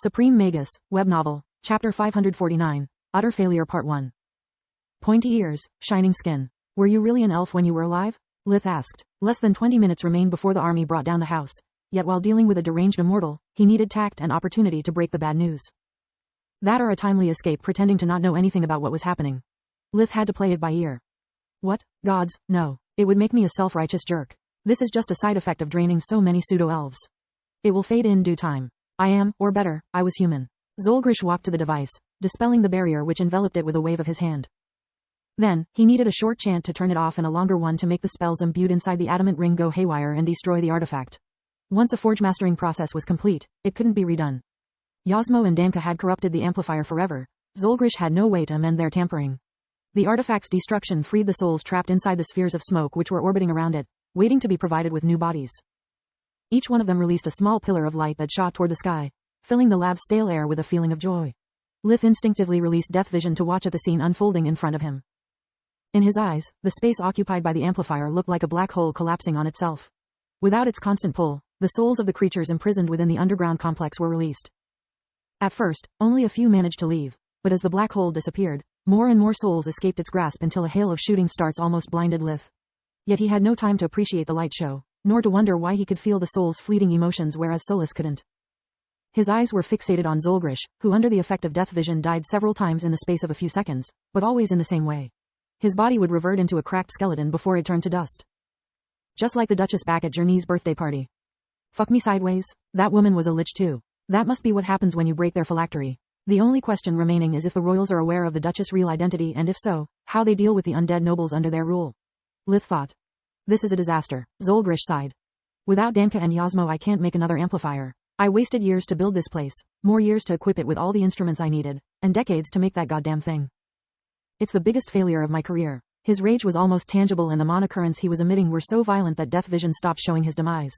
Supreme Magus, Web Novel, Chapter 549, Utter Failure Part 1. Pointy ears, shining skin. Were you really an elf when you were alive? Lith asked. Less than 20 minutes remained before the army brought down the house, yet while dealing with a deranged immortal, he needed tact and opportunity to break the bad news. That or a timely escape pretending to not know anything about what was happening. Lith had to play it by ear. What? Gods, no. It would make me a self-righteous jerk. This is just a side effect of draining so many pseudo-elves. It will fade in due time. I am, or better, I was human. Zolgrish walked to the device, dispelling the barrier which enveloped it with a wave of his hand. Then, he needed a short chant to turn it off and a longer one to make the spells imbued inside the adamant ring go haywire and destroy the artifact. Once a forge mastering process was complete, it couldn't be redone. Yasmo and Danka had corrupted the amplifier forever. Zolgrish had no way to amend their tampering. The artifact's destruction freed the souls trapped inside the spheres of smoke which were orbiting around it, waiting to be provided with new bodies. Each one of them released a small pillar of light that shot toward the sky, filling the lab's stale air with a feeling of joy. Lith instinctively released Death Vision to watch at the scene unfolding in front of him. In his eyes, the space occupied by the amplifier looked like a black hole collapsing on itself. Without its constant pull, the souls of the creatures imprisoned within the underground complex were released. At first, only a few managed to leave, but as the black hole disappeared, more and more souls escaped its grasp until a hail of shooting starts almost blinded Lith. Yet he had no time to appreciate the light show, nor to wonder why he could feel the soul's fleeting emotions whereas Solus couldn't. His eyes were fixated on Zolgrish, who under the effect of Death Vision died several times in the space of a few seconds, but always in the same way. His body would revert into a cracked skeleton before it turned to dust. Just like the Duchess back at Journey's birthday party. Fuck me sideways? That woman was a lich too. That must be what happens when you break their phylactery. The only question remaining is if the royals are aware of the Duchess' real identity and if so, how they deal with the undead nobles under their rule. Lith thought. This is a disaster. Zolgrish sighed. Without Danka and Yasmo I can't make another amplifier. I wasted years to build this place, more years to equip it with all the instruments I needed, and decades to make that goddamn thing. It's the biggest failure of my career. His rage was almost tangible and the mana currents he was emitting were so violent that Death Vision stopped showing his demise.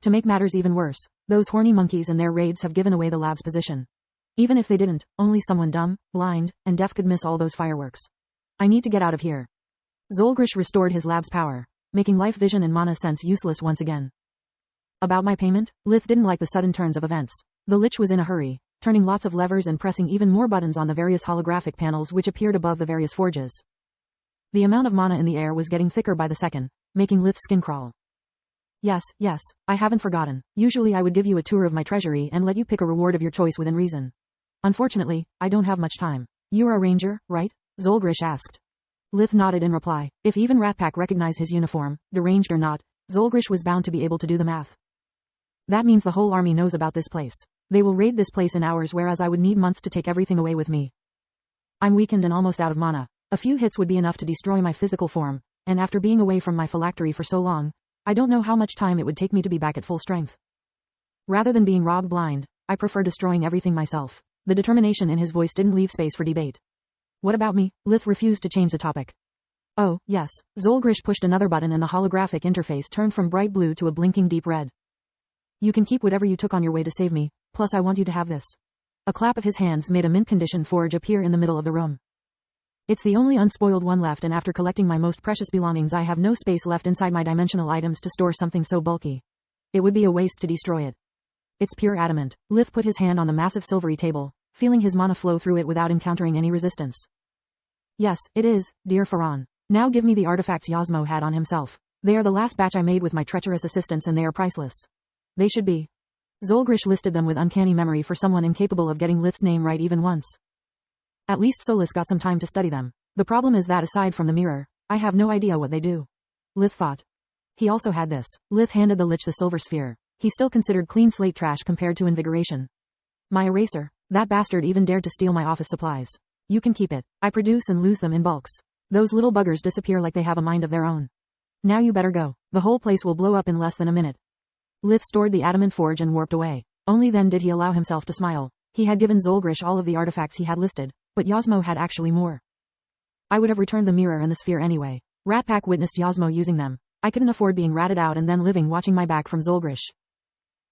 To make matters even worse, those horny monkeys and their raids have given away the lab's position. Even if they didn't, only someone dumb, blind, and deaf could miss all those fireworks. I need to get out of here. Zolgrish restored his lab's power, making life vision and mana sense useless once again. About my payment? Lith didn't like the sudden turns of events. The Lich was in a hurry, turning lots of levers and pressing even more buttons on the various holographic panels which appeared above the various forges. The amount of mana in the air was getting thicker by the second, making Lith's skin crawl. Yes, I haven't forgotten. Usually I would give you a tour of my treasury and let you pick a reward of your choice within reason. Unfortunately, I don't have much time. You're a ranger, right? Zolgrish asked. Lith nodded in reply. If even Ratpack recognized his uniform, deranged or not, Zolgrish was bound to be able to do the math. That means the whole army knows about this place. They will raid this place in hours whereas I would need months to take everything away with me. I'm weakened and almost out of mana. A few hits would be enough to destroy my physical form, and after being away from my phylactery for so long, I don't know how much time it would take me to be back at full strength. Rather than being robbed blind, I prefer destroying everything myself. The determination in his voice didn't leave space for debate. What about me? Lith refused to change the topic. Oh, yes. Zolgrish pushed another button and the holographic interface turned from bright blue to a blinking deep red. You can keep whatever you took on your way to save me, plus I want you to have this. A clap of his hands made a mint condition forge appear in the middle of the room. It's the only unspoiled one left and after collecting my most precious belongings I have no space left inside my dimensional items to store something so bulky. It would be a waste to destroy it. It's pure adamant. Lith put his hand on the massive silvery table, feeling his mana flow through it without encountering any resistance. Yes, it is, dear Faran. Now give me the artifacts Yasmo had on himself. They are the last batch I made with my treacherous assistants and they are priceless. They should be. Zolgrish listed them with uncanny memory for someone incapable of getting Lith's name right even once. At least Solus got some time to study them. The problem is that aside from the mirror, I have no idea what they do. Lith thought. He also had this. Lith handed the Lich the silver sphere. He still considered clean slate trash compared to invigoration. My eraser. That bastard even dared to steal my office supplies. You can keep it. I produce and lose them in bulks. Those little buggers disappear like they have a mind of their own. Now you better go. The whole place will blow up in less than a minute. Lith stored the adamant forge and warped away. Only then did he allow himself to smile. He had given Zolgrish all of the artifacts he had listed, but Yasmo had actually more. I would have returned the mirror and the sphere anyway. Ratpack witnessed Yasmo using them. I couldn't afford being ratted out and then living watching my back from Zolgrish.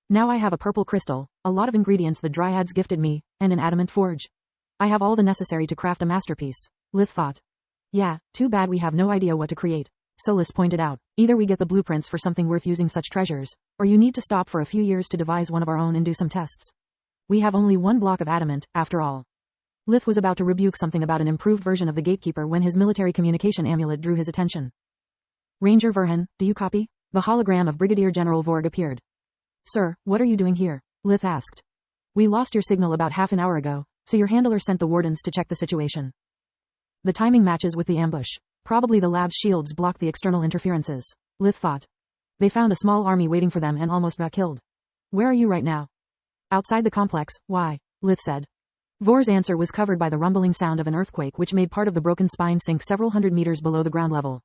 Now I have a purple crystal, a lot of ingredients the dryads gifted me, and an adamant forge. I have all the necessary to craft a masterpiece. Lith thought. Yeah, too bad we have no idea what to create. Solus pointed out. Either we get the blueprints for something worth using such treasures, or you need to stop for a few years to devise one of our own and do some tests. We have only one block of adamant, after all. Lith was about to rebuke something about an improved version of the gatekeeper when his military communication amulet drew his attention. Ranger Verhan, do you copy? The hologram of Brigadier General Vorg appeared. Sir, what are you doing here? Lith asked. We lost your signal about half an hour ago, so your handler sent the wardens to check the situation. The timing matches with the ambush. Probably the lab's shields blocked the external interferences, Lith thought. They found a small army waiting for them and almost got killed. Where are you right now? Outside the complex, why? Lith said. Vor's answer was covered by the rumbling sound of an earthquake which made part of the broken spine sink several hundred meters below the ground level.